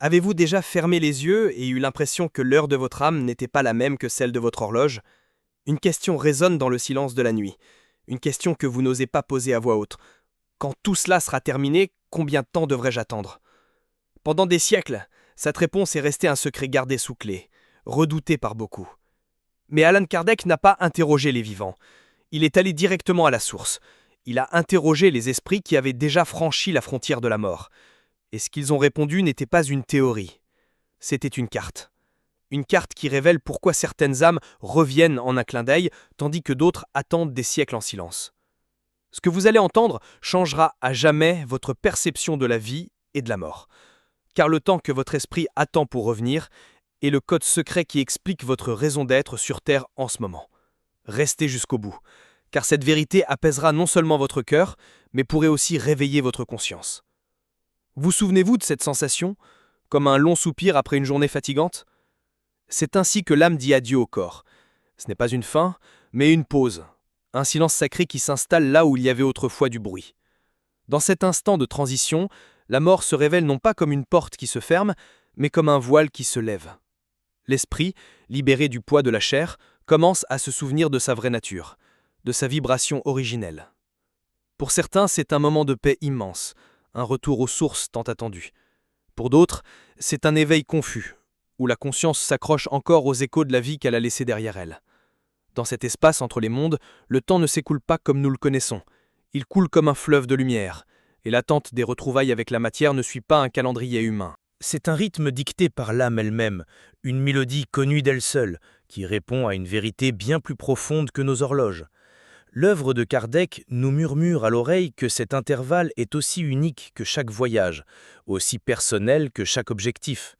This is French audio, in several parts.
Avez-vous déjà fermé les yeux et eu l'impression que l'heure de votre âme n'était pas la même que celle de votre horloge? Une question résonne dans le silence de la nuit. Une question que vous n'osez pas poser à voix haute. Quand tout cela sera terminé, combien de temps devrais-je attendre? Pendant des siècles, cette réponse est restée un secret gardé sous clé, redouté par beaucoup. Mais Alan Kardec n'a pas interrogé les vivants. Il est allé directement à la source. Il a interrogé les esprits qui avaient déjà franchi la frontière de la mort. Et ce qu'ils ont répondu n'était pas une théorie. C'était une carte. Une carte qui révèle pourquoi certaines âmes reviennent en un clin d'œil, tandis que d'autres attendent des siècles en silence. Ce que vous allez entendre changera à jamais votre perception de la vie et de la mort. Car le temps que votre esprit attend pour revenir est le code secret qui explique votre raison d'être sur Terre en ce moment. Restez jusqu'au bout, car cette vérité apaisera non seulement votre cœur, mais pourrait aussi réveiller votre conscience. Vous souvenez-vous de cette sensation, comme un long soupir après une journée fatigante? C'est ainsi que l'âme dit adieu au corps. Ce n'est pas une fin, mais une pause, un silence sacré qui s'installe là où il y avait autrefois du bruit. Dans cet instant de transition, la mort se révèle non pas comme une porte qui se ferme, mais comme un voile qui se lève. L'esprit, libéré du poids de la chair, commence à se souvenir de sa vraie nature, de sa vibration originelle. Pour certains, c'est un moment de paix immense, un retour aux sources tant attendu. Pour d'autres, c'est un éveil confus, où la conscience s'accroche encore aux échos de la vie qu'elle a laissée derrière elle. Dans cet espace entre les mondes, le temps ne s'écoule pas comme nous le connaissons. Il coule comme un fleuve de lumière, et l'attente des retrouvailles avec la matière ne suit pas un calendrier humain. C'est un rythme dicté par l'âme elle-même, une mélodie connue d'elle seule, qui répond à une vérité bien plus profonde que nos horloges. L'œuvre de Kardec nous murmure à l'oreille que cet intervalle est aussi unique que chaque voyage, aussi personnel que chaque objectif.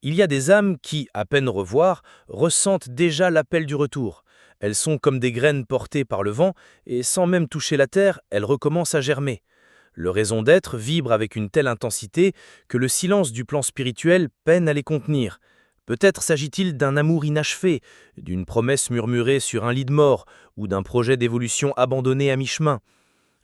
Il y a des âmes qui, à peine revoir, ressentent déjà l'appel du retour. Elles sont comme des graines portées par le vent, et sans même toucher la terre, elles recommencent à germer. Leur raison d'être vibre avec une telle intensité que le silence du plan spirituel peine à les contenir. Peut-être s'agit-il d'un amour inachevé, d'une promesse murmurée sur un lit de mort, ou d'un projet d'évolution abandonné à mi-chemin.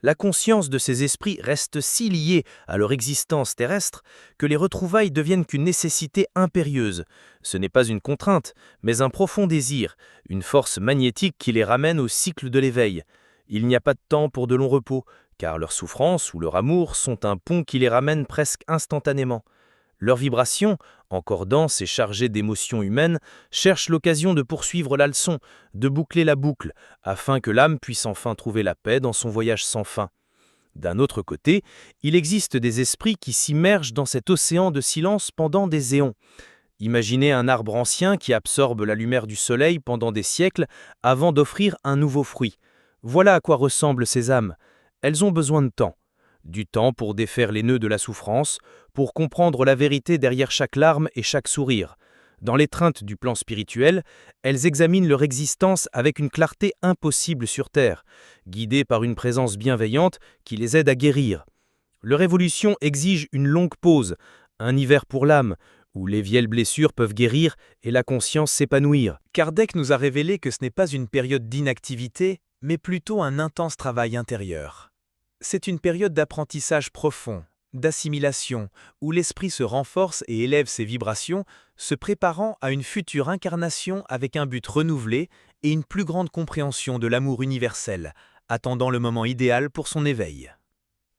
La conscience de ces esprits reste si liée à leur existence terrestre que les retrouvailles deviennent qu'une nécessité impérieuse. Ce n'est pas une contrainte, mais un profond désir, une force magnétique qui les ramène au cycle de l'éveil. Il n'y a pas de temps pour de longs repos, car leur souffrance ou leur amour sont un pont qui les ramène presque instantanément. Leur vibration, encore dense et chargée d'émotions humaines, cherche l'occasion de poursuivre la leçon, de boucler la boucle, afin que l'âme puisse enfin trouver la paix dans son voyage sans fin. D'un autre côté, il existe des esprits qui s'immergent dans cet océan de silence pendant des éons. Imaginez un arbre ancien qui absorbe la lumière du soleil pendant des siècles avant d'offrir un nouveau fruit. Voilà à quoi ressemblent ces âmes. Elles ont besoin de temps. Du temps pour défaire les nœuds de la souffrance, pour comprendre la vérité derrière chaque larme et chaque sourire. Dans l'étreinte du plan spirituel, elles examinent leur existence avec une clarté impossible sur Terre, guidées par une présence bienveillante qui les aide à guérir. Leur évolution exige une longue pause, un hiver pour l'âme, où les vieilles blessures peuvent guérir et la conscience s'épanouir. Kardec nous a révélé que ce n'est pas une période d'inactivité, mais plutôt un intense travail intérieur. C'est une période d'apprentissage profond, d'assimilation, où l'esprit se renforce et élève ses vibrations, se préparant à une future incarnation avec un but renouvelé et une plus grande compréhension de l'amour universel, attendant le moment idéal pour son éveil.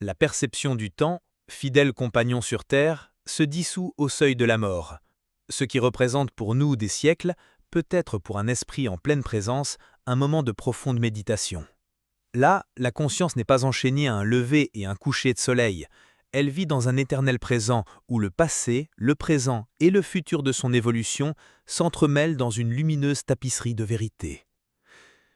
La perception du temps, fidèle compagnon sur Terre, se dissout au seuil de la mort. Ce qui représente pour nous des siècles peut être pour un esprit en pleine présence un moment de profonde méditation. Là, la conscience n'est pas enchaînée à un lever et un coucher de soleil. Elle vit dans un éternel présent où le passé, le présent et le futur de son évolution s'entremêlent dans une lumineuse tapisserie de vérité.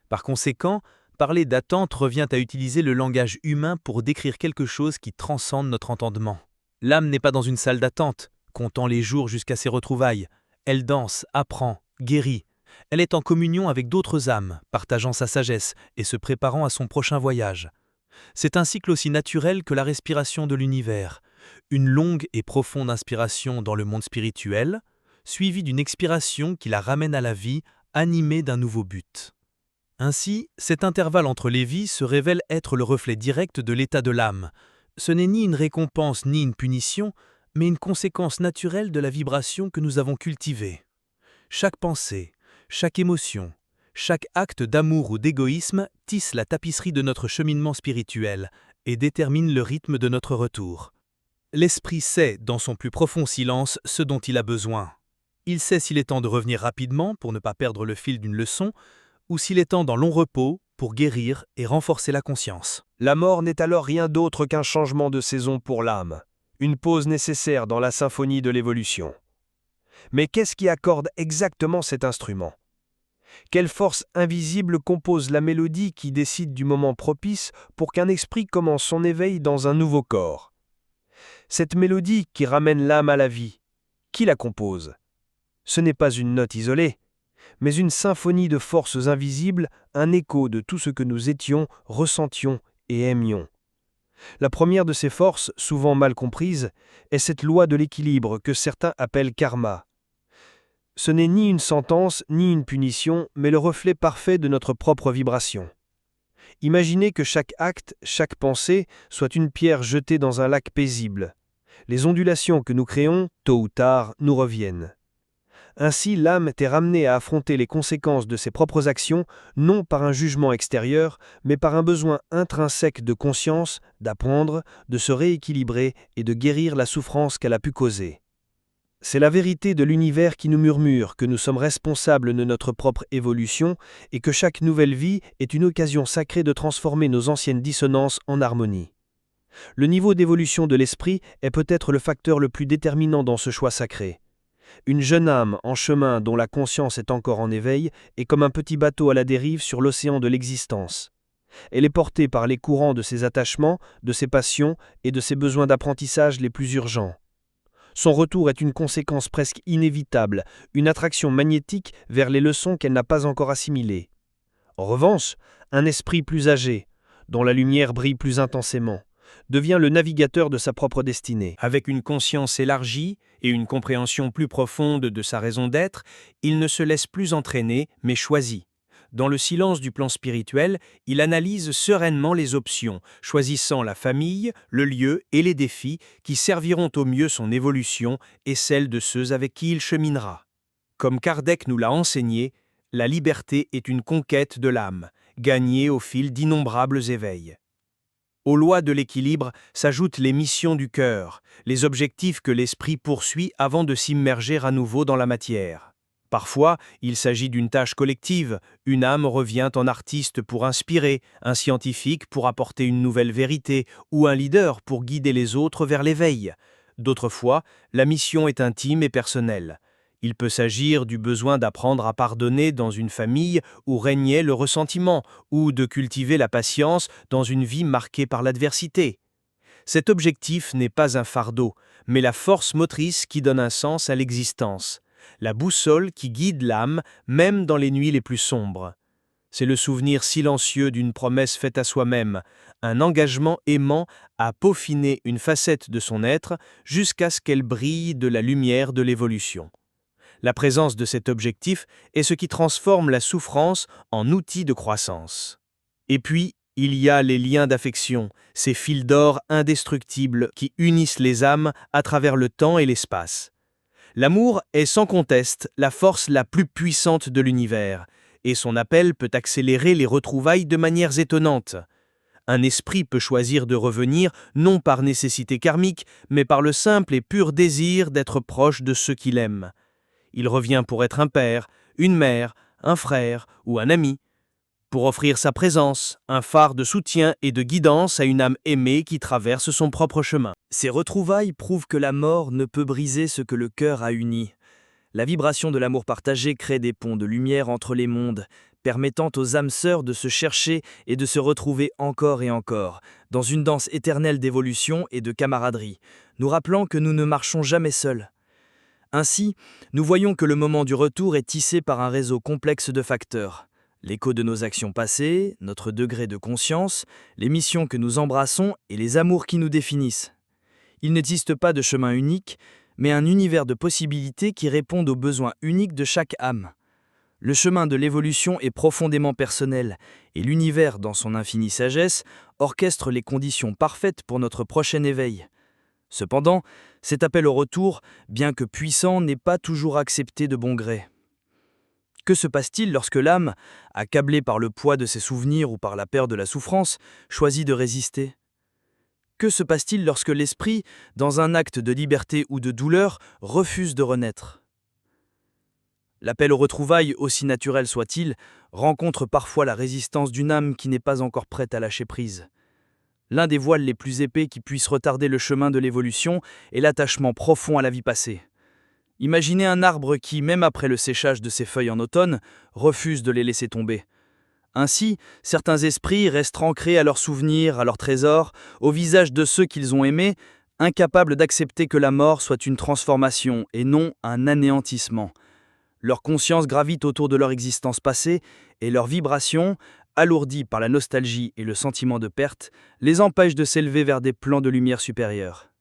Par conséquent, parler d'attente revient à utiliser le langage humain pour décrire quelque chose qui transcende notre entendement. L'âme n'est pas dans une salle d'attente, comptant les jours jusqu'à ses retrouvailles. Elle danse, apprend, guérit. Elle est en communion avec d'autres âmes, partageant sa sagesse et se préparant à son prochain voyage. C'est un cycle aussi naturel que la respiration de l'univers, une longue et profonde inspiration dans le monde spirituel, suivie d'une expiration qui la ramène à la vie, animée d'un nouveau but. Ainsi, cet intervalle entre les vies se révèle être le reflet direct de l'état de l'âme. Ce n'est ni une récompense ni une punition, mais une conséquence naturelle de la vibration que nous avons cultivée. Chaque pensée, chaque émotion, chaque acte d'amour ou d'égoïsme tisse la tapisserie de notre cheminement spirituel et détermine le rythme de notre retour. L'esprit sait, dans son plus profond silence, ce dont il a besoin. Il sait s'il est temps de revenir rapidement pour ne pas perdre le fil d'une leçon, ou s'il est temps d'un long repos pour guérir et renforcer la conscience. La mort n'est alors rien d'autre qu'un changement de saison pour l'âme, une pause nécessaire dans la symphonie de l'évolution. Mais qu'est-ce qui accorde exactement cet instrument ? Quelle force invisible compose la mélodie qui décide du moment propice pour qu'un esprit commence son éveil dans un nouveau corps ? Cette mélodie qui ramène l'âme à la vie, qui la compose ? Ce n'est pas une note isolée, mais une symphonie de forces invisibles, un écho de tout ce que nous étions, ressentions et aimions. La première de ces forces, souvent mal comprise, est cette loi de l'équilibre que certains appellent karma. Ce n'est ni une sentence, ni une punition, mais le reflet parfait de notre propre vibration. Imaginez que chaque acte, chaque pensée, soit une pierre jetée dans un lac paisible. Les ondulations que nous créons, tôt ou tard, nous reviennent. Ainsi, l'âme est ramenée à affronter les conséquences de ses propres actions, non par un jugement extérieur, mais par un besoin intrinsèque de conscience, d'apprendre, de se rééquilibrer et de guérir la souffrance qu'elle a pu causer. C'est la vérité de l'univers qui nous murmure que nous sommes responsables de notre propre évolution et que chaque nouvelle vie est une occasion sacrée de transformer nos anciennes dissonances en harmonie. Le niveau d'évolution de l'esprit est peut-être le facteur le plus déterminant dans ce choix sacré. Une jeune âme en chemin dont la conscience est encore en éveil est comme un petit bateau à la dérive sur l'océan de l'existence. Elle est portée par les courants de ses attachements, de ses passions et de ses besoins d'apprentissage les plus urgents. Son retour est une conséquence presque inévitable, une attraction magnétique vers les leçons qu'elle n'a pas encore assimilées. En revanche, un esprit plus âgé, dont la lumière brille plus intensément, devient le navigateur de sa propre destinée. Avec une conscience élargie et une compréhension plus profonde de sa raison d'être, il ne se laisse plus entraîner, mais choisit. Dans le silence du plan spirituel, il analyse sereinement les options, choisissant la famille, le lieu et les défis qui serviront au mieux son évolution et celle de ceux avec qui il cheminera. Comme Kardec nous l'a enseigné, la liberté est une conquête de l'âme, gagnée au fil d'innombrables éveils. Aux lois de l'équilibre s'ajoutent les missions du cœur, les objectifs que l'esprit poursuit avant de s'immerger à nouveau dans la matière. Parfois, il s'agit d'une tâche collective, une âme revient en artiste pour inspirer, un scientifique pour apporter une nouvelle vérité, ou un leader pour guider les autres vers l'éveil. D'autres fois, la mission est intime et personnelle. Il peut s'agir du besoin d'apprendre à pardonner dans une famille où régnait le ressentiment, ou de cultiver la patience dans une vie marquée par l'adversité. Cet objectif n'est pas un fardeau, mais la force motrice qui donne un sens à l'existence. La boussole qui guide l'âme, même dans les nuits les plus sombres. C'est le souvenir silencieux d'une promesse faite à soi-même, un engagement aimant à peaufiner une facette de son être jusqu'à ce qu'elle brille de la lumière de l'évolution. La présence de cet objectif est ce qui transforme la souffrance en outil de croissance. Et puis, il y a les liens d'affection, ces fils d'or indestructibles qui unissent les âmes à travers le temps et l'espace. L'amour est sans conteste la force la plus puissante de l'univers, et son appel peut accélérer les retrouvailles de manières étonnantes. Un esprit peut choisir de revenir non par nécessité karmique, mais par le simple et pur désir d'être proche de ceux qu'il aime. Il revient pour être un père, une mère, un frère ou un ami, pour offrir sa présence, un phare de soutien et de guidance à une âme aimée qui traverse son propre chemin. Ces retrouvailles prouvent que la mort ne peut briser ce que le cœur a uni. La vibration de l'amour partagé crée des ponts de lumière entre les mondes, permettant aux âmes sœurs de se chercher et de se retrouver encore et encore, dans une danse éternelle d'évolution et de camaraderie, nous rappelant que nous ne marchons jamais seuls. Ainsi, nous voyons que le moment du retour est tissé par un réseau complexe de facteurs. L'écho de nos actions passées, notre degré de conscience, les missions que nous embrassons et les amours qui nous définissent. Il n'existe pas de chemin unique, mais un univers de possibilités qui répondent aux besoins uniques de chaque âme. Le chemin de l'évolution est profondément personnel, et l'univers, dans son infinie sagesse, orchestre les conditions parfaites pour notre prochain éveil. Cependant, cet appel au retour, bien que puissant, n'est pas toujours accepté de bon gré. Que se passe-t-il lorsque l'âme, accablée par le poids de ses souvenirs ou par la peur de la souffrance, choisit de résister ? Que se passe-t-il lorsque l'esprit, dans un acte de liberté ou de douleur, refuse de renaître ? L'appel aux retrouvailles, aussi naturel soit-il, rencontre parfois la résistance d'une âme qui n'est pas encore prête à lâcher prise. L'un des voiles les plus épais qui puissent retarder le chemin de l'évolution est l'attachement profond à la vie passée. Imaginez un arbre qui, même après le séchage de ses feuilles en automne, refuse de les laisser tomber. Ainsi, certains esprits restent ancrés à leurs souvenirs, à leurs trésors, au visage de ceux qu'ils ont aimés, incapables d'accepter que la mort soit une transformation et non un anéantissement. Leur conscience gravite autour de leur existence passée et leurs vibrations, alourdies par la nostalgie et le sentiment de perte, les empêchent de s'élever vers des plans de lumière supérieurs.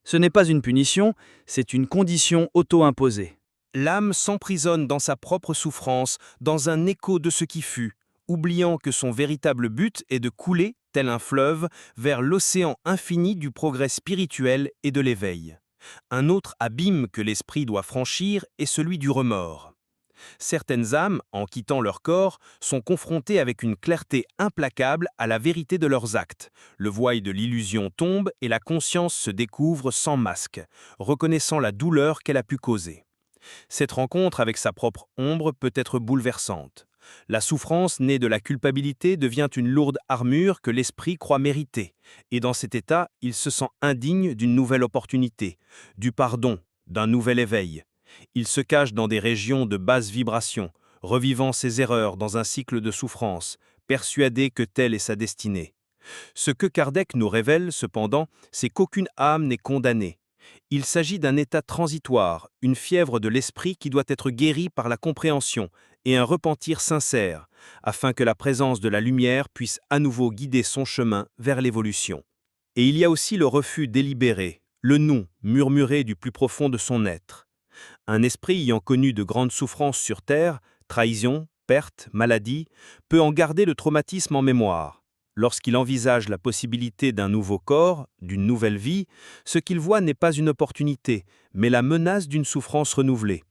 Ce n'est pas une punition, c'est une condition auto-imposée. L'âme s'emprisonne dans sa propre souffrance, dans un écho de ce qui fut, oubliant que son véritable but est de couler, tel un fleuve, vers l'océan infini du progrès spirituel et de l'éveil. Un autre abîme que l'esprit doit franchir est celui du remords. Certaines âmes, en quittant leur corps, sont confrontées avec une clarté implacable à la vérité de leurs actes. Le voile de l'illusion tombe et la conscience se découvre sans masque, reconnaissant la douleur qu'elle a pu causer. Cette rencontre avec sa propre ombre peut être bouleversante. La souffrance née de la culpabilité devient une lourde armure que l'esprit croit mériter, et dans cet état, il se sent indigne d'une nouvelle opportunité, du pardon, d'un nouvel éveil. Il se cache dans des régions de basse vibration, revivant ses erreurs dans un cycle de souffrance, persuadé que telle est sa destinée. Ce que Kardec nous révèle, cependant, c'est qu'aucune âme n'est condamnée. Il s'agit d'un état transitoire, une fièvre de l'esprit qui doit être guérie par la compréhension et un repentir sincère, afin que la présence de la lumière puisse à nouveau guider son chemin vers l'évolution. Et il y a aussi le refus délibéré, le non murmuré du plus profond de son être. Un esprit ayant connu de grandes souffrances sur terre, trahison, perte, maladie, peut en garder le traumatisme en mémoire. Lorsqu'il envisage la possibilité d'un nouveau corps, d'une nouvelle vie, ce qu'il voit n'est pas une opportunité, mais la menace d'une souffrance renouvelée.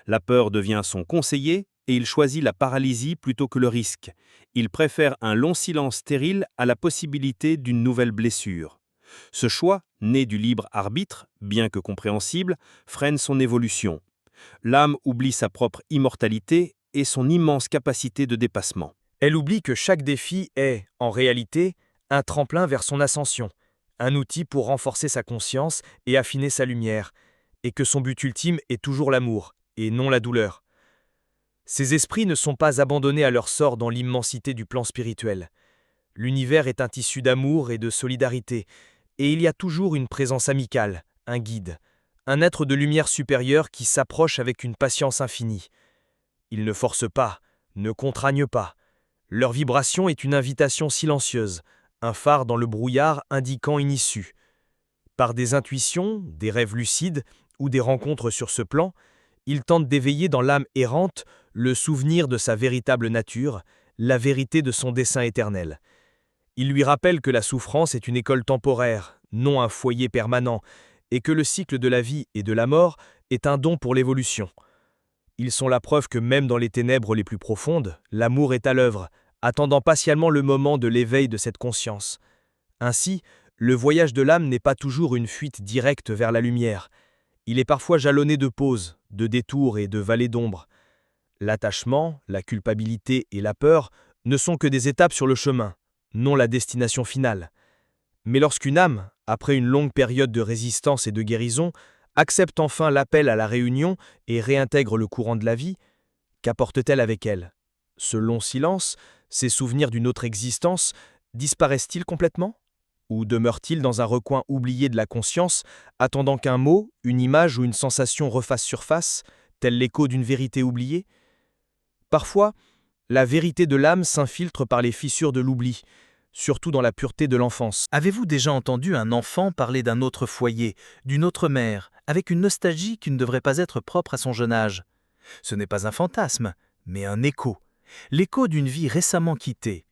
La peur devient son conseiller et il choisit la paralysie plutôt que le risque. Il préfère un long silence stérile à la possibilité d'une nouvelle blessure. Ce choix, né du libre arbitre, bien que compréhensible, freine son évolution. L'âme oublie sa propre immortalité et son immense capacité de dépassement. Elle oublie que chaque défi est, en réalité, un tremplin vers son ascension, un outil pour renforcer sa conscience et affiner sa lumière, et que son but ultime est toujours l'amour, et non la douleur. Ces esprits ne sont pas abandonnés à leur sort dans l'immensité du plan spirituel. L'univers est un tissu d'amour et de solidarité, et il y a toujours une présence amicale, un guide, un être de lumière supérieure qui s'approche avec une patience infinie. Ils ne forcent pas, ne contraignent pas. Leur vibration est une invitation silencieuse, un phare dans le brouillard indiquant une issue. Par des intuitions, des rêves lucides ou des rencontres sur ce plan, ils tentent d'éveiller dans l'âme errante le souvenir de sa véritable nature, la vérité de son dessein éternel. Ils lui rappellent que la souffrance est une école temporaire, non un foyer permanent, et que le cycle de la vie et de la mort est un don pour l'évolution. Ils sont la preuve que même dans les ténèbres les plus profondes, l'amour est à l'œuvre, attendant patiemment le moment de l'éveil de cette conscience. Ainsi, le voyage de l'âme n'est pas toujours une fuite directe vers la lumière. Il est parfois jalonné de pauses, de détours et de vallées d'ombre. L'attachement, la culpabilité et la peur ne sont que des étapes sur le chemin, non la destination finale. Mais lorsqu'une âme, après une longue période de résistance et de guérison, accepte enfin l'appel à la réunion et réintègre le courant de la vie, qu'apporte-t-elle avec elle ? Ce long silence, ces souvenirs d'une autre existence, disparaissent-ils complètement ? Ou demeurent-ils dans un recoin oublié de la conscience, attendant qu'un mot, une image ou une sensation refasse surface, tel l'écho d'une vérité oubliée ? Parfois, la vérité de l'âme s'infiltre par les fissures de l'oubli, surtout dans la pureté de l'enfance. Avez-vous déjà entendu un enfant parler d'un autre foyer, d'une autre mère, avec une nostalgie qui ne devrait pas être propre à son jeune âge ? Ce n'est pas un fantasme, mais un écho. L'écho d'une vie récemment quittée.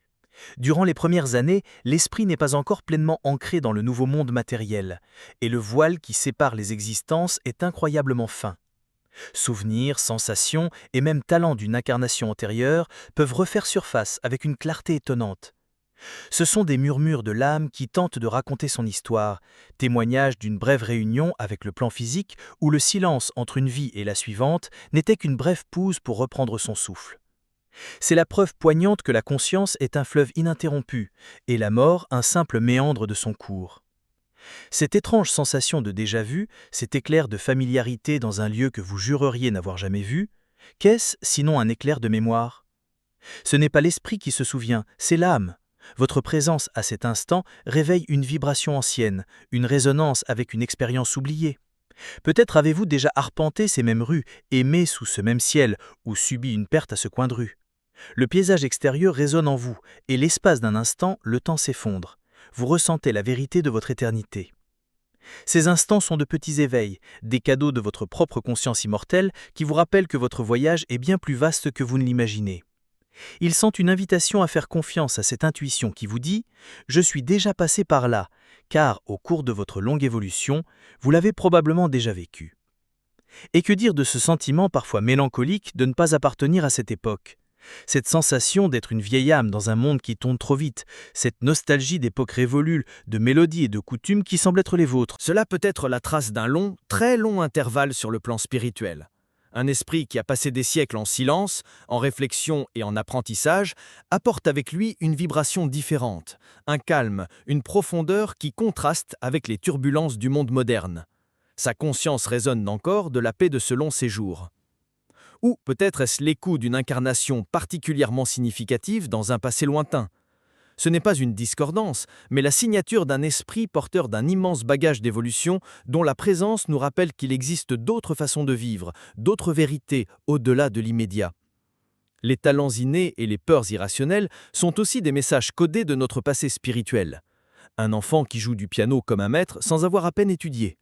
Durant les premières années, l'esprit n'est pas encore pleinement ancré dans le nouveau monde matériel, et le voile qui sépare les existences est incroyablement fin. Souvenirs, sensations et même talents d'une incarnation antérieure peuvent refaire surface avec une clarté étonnante. Ce sont des murmures de l'âme qui tentent de raconter son histoire, témoignage d'une brève réunion avec le plan physique où le silence entre une vie et la suivante n'était qu'une brève pause pour reprendre son souffle. C'est la preuve poignante que la conscience est un fleuve ininterrompu et la mort un simple méandre de son cours. Cette étrange sensation de déjà-vu, cet éclair de familiarité dans un lieu que vous jureriez n'avoir jamais vu, qu'est-ce sinon un éclair de mémoire ? Ce n'est pas l'esprit qui se souvient, c'est l'âme. Votre présence à cet instant réveille une vibration ancienne, une résonance avec une expérience oubliée. Peut-être avez-vous déjà arpenté ces mêmes rues, aimé sous ce même ciel, ou subi une perte à ce coin de rue. Le paysage extérieur résonne en vous, et l'espace d'un instant, le temps s'effondre. Vous ressentez la vérité de votre éternité. Ces instants sont de petits éveils, des cadeaux de votre propre conscience immortelle qui vous rappellent que votre voyage est bien plus vaste que vous ne l'imaginez. Ils sont une invitation à faire confiance à cette intuition qui vous dit « Je suis déjà passé par là », car au cours de votre longue évolution, vous l'avez probablement déjà vécu. Et que dire de ce sentiment parfois mélancolique de ne pas appartenir à cette époque ? Cette sensation d'être une vieille âme dans un monde qui tourne trop vite, cette nostalgie d'époques révolues, de mélodies et de coutumes qui semblent être les vôtres. Cela peut être la trace d'un long, très long intervalle sur le plan spirituel. Un esprit qui a passé des siècles en silence, en réflexion et en apprentissage, apporte avec lui une vibration différente, un calme, une profondeur qui contraste avec les turbulences du monde moderne. Sa conscience résonne encore de la paix de ce long séjour. Ou peut-être est-ce l'écho d'une incarnation particulièrement significative dans un passé lointain. Ce n'est pas une discordance, mais la signature d'un esprit porteur d'un immense bagage d'évolution dont la présence nous rappelle qu'il existe d'autres façons de vivre, d'autres vérités au-delà de l'immédiat. Les talents innés et les peurs irrationnelles sont aussi des messages codés de notre passé spirituel. Un enfant qui joue du piano comme un maître sans avoir à peine étudié.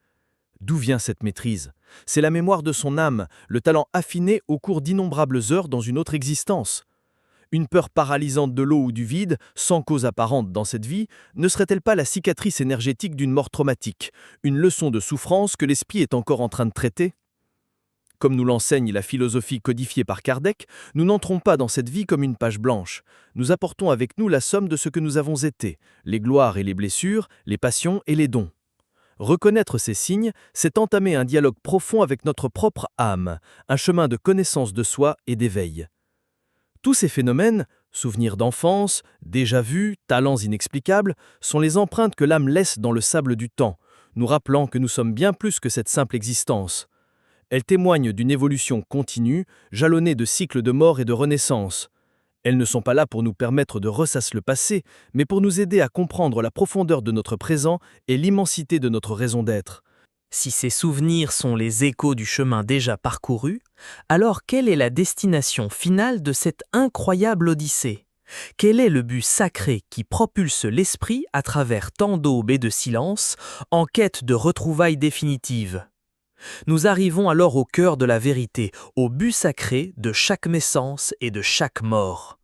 D'où vient cette maîtrise ? C'est la mémoire de son âme, le talent affiné au cours d'innombrables heures dans une autre existence. Une peur paralysante de l'eau ou du vide, sans cause apparente dans cette vie, ne serait-elle pas la cicatrice énergétique d'une mort traumatique, une leçon de souffrance que l'esprit est encore en train de traiter ? Comme nous l'enseigne la philosophie codifiée par Kardec, nous n'entrons pas dans cette vie comme une page blanche. Nous apportons avec nous la somme de ce que nous avons été, les gloires et les blessures, les passions et les dons. Reconnaître ces signes, c'est entamer un dialogue profond avec notre propre âme, un chemin de connaissance de soi et d'éveil. Tous ces phénomènes, souvenirs d'enfance, déjà-vus, talents inexplicables, sont les empreintes que l'âme laisse dans le sable du temps, nous rappelant que nous sommes bien plus que cette simple existence. Elles témoignent d'une évolution continue, jalonnée de cycles de mort et de renaissance. Elles ne sont pas là pour nous permettre de ressasser le passé, mais pour nous aider à comprendre la profondeur de notre présent et l'immensité de notre raison d'être. Si ces souvenirs sont les échos du chemin déjà parcouru, alors quelle est la destination finale de cette incroyable odyssée ? Quel est le but sacré qui propulse l'esprit à travers tant d'aubes et de silence, en quête de retrouvailles définitives ? Nous arrivons alors au cœur de la vérité, au but sacré de chaque naissance et de chaque mort.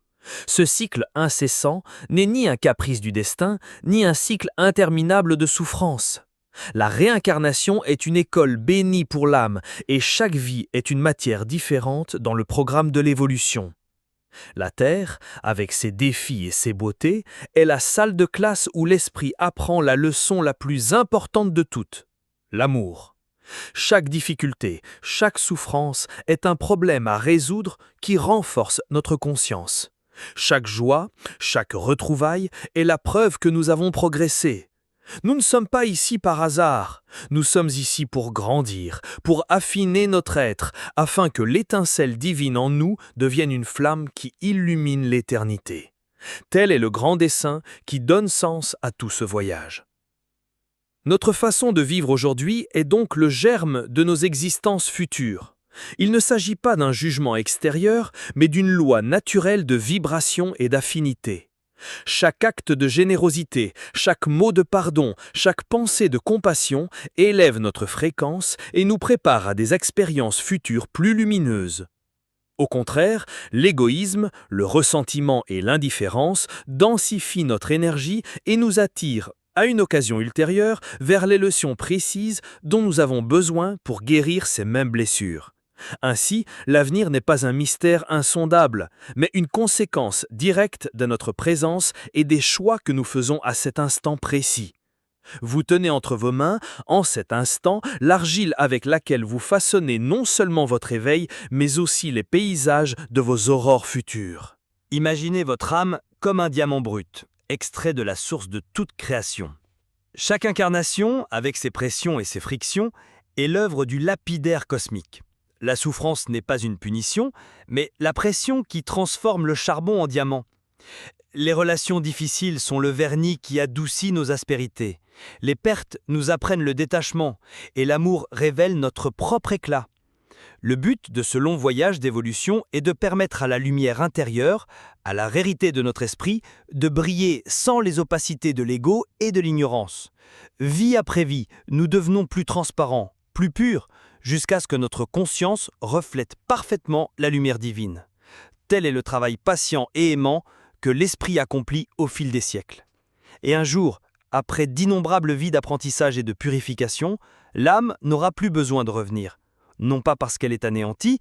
Ce cycle incessant n'est ni un caprice du destin, ni un cycle interminable de souffrance. La réincarnation est une école bénie pour l'âme et chaque vie est une matière différente dans le programme de l'évolution. La Terre, avec ses défis et ses beautés, est la salle de classe où l'esprit apprend la leçon la plus importante de toutes, l'amour. Chaque difficulté, chaque souffrance est un problème à résoudre qui renforce notre conscience. Chaque joie, chaque retrouvaille est la preuve que nous avons progressé. Nous ne sommes pas ici par hasard, nous sommes ici pour grandir, pour affiner notre être, afin que l'étincelle divine en nous devienne une flamme qui illumine l'éternité. Tel est le grand dessein qui donne sens à tout ce voyage. Notre façon de vivre aujourd'hui est donc le germe de nos existences futures. Il ne s'agit pas d'un jugement extérieur, mais d'une loi naturelle de vibration et d'affinité. Chaque acte de générosité, chaque mot de pardon, chaque pensée de compassion élève notre fréquence et nous prépare à des expériences futures plus lumineuses. Au contraire, l'égoïsme, le ressentiment et l'indifférence densifient notre énergie et nous attirent, à une occasion ultérieure, vers les leçons précises dont nous avons besoin pour guérir ces mêmes blessures. Ainsi, l'avenir n'est pas un mystère insondable, mais une conséquence directe de notre présence et des choix que nous faisons à cet instant précis. Vous tenez entre vos mains, en cet instant, l'argile avec laquelle vous façonnez non seulement votre éveil, mais aussi les paysages de vos aurores futures. Imaginez votre âme comme un diamant brut, extrait de la source de toute création. Chaque incarnation, avec ses pressions et ses frictions, est l'œuvre du lapidaire cosmique. La souffrance n'est pas une punition, mais la pression qui transforme le charbon en diamant. Les relations difficiles sont le vernis qui adoucit nos aspérités. Les pertes nous apprennent le détachement, et l'amour révèle notre propre éclat. Le but de ce long voyage d'évolution est de permettre à la lumière intérieure, à la vérité de notre esprit, de briller sans les opacités de l'ego et de l'ignorance. Vie après vie, nous devenons plus transparents, plus purs, jusqu'à ce que notre conscience reflète parfaitement la lumière divine. Tel est le travail patient et aimant que l'esprit accomplit au fil des siècles. Et un jour, après d'innombrables vies d'apprentissage et de purification, l'âme n'aura plus besoin de revenir. Non pas parce qu'elle est anéantie,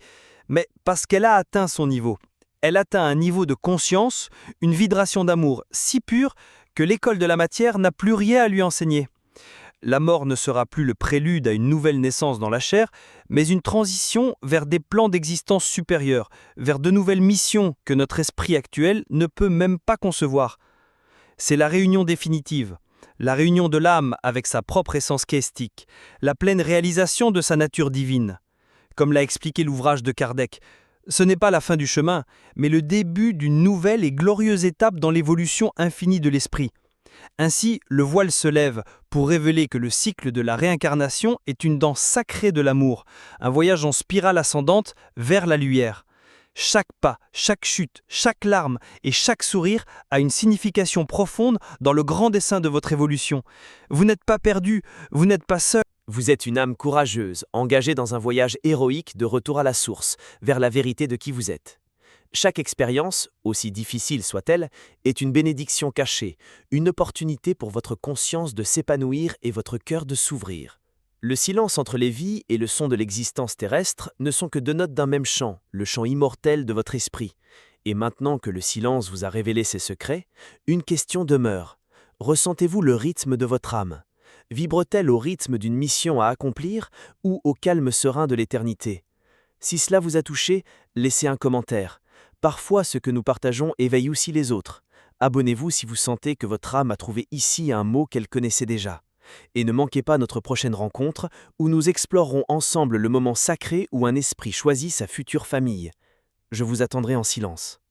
mais parce qu'elle a atteint son niveau. Elle atteint un niveau de conscience, une vibration d'amour si pure que l'école de la matière n'a plus rien à lui enseigner. La mort ne sera plus le prélude à une nouvelle naissance dans la chair, mais une transition vers des plans d'existence supérieurs, vers de nouvelles missions que notre esprit actuel ne peut même pas concevoir. C'est la réunion définitive, la réunion de l'âme avec sa propre essence chaistique, la pleine réalisation de sa nature divine. Comme l'a expliqué l'ouvrage de Kardec, ce n'est pas la fin du chemin, mais le début d'une nouvelle et glorieuse étape dans l'évolution infinie de l'esprit. Ainsi, le voile se lève pour révéler que le cycle de la réincarnation est une danse sacrée de l'amour, un voyage en spirale ascendante vers la lumière. Chaque pas, chaque chute, chaque larme et chaque sourire a une signification profonde dans le grand dessein de votre évolution. Vous n'êtes pas perdu, vous n'êtes pas seul. Vous êtes une âme courageuse, engagée dans un voyage héroïque de retour à la source, vers la vérité de qui vous êtes. Chaque expérience, aussi difficile soit-elle, est une bénédiction cachée, une opportunité pour votre conscience de s'épanouir et votre cœur de s'ouvrir. Le silence entre les vies et le son de l'existence terrestre ne sont que deux notes d'un même chant, le chant immortel de votre esprit. Et maintenant que le silence vous a révélé ses secrets, une question demeure. Ressentez-vous le rythme de votre âme ? Vibre-t-elle au rythme d'une mission à accomplir ou au calme serein de l'éternité ? Si cela vous a touché, laissez un commentaire. Parfois, ce que nous partageons éveille aussi les autres. Abonnez-vous si vous sentez que votre âme a trouvé ici un mot qu'elle connaissait déjà. Et ne manquez pas notre prochaine rencontre où nous explorerons ensemble le moment sacré où un esprit choisit sa future famille. Je vous attendrai en silence.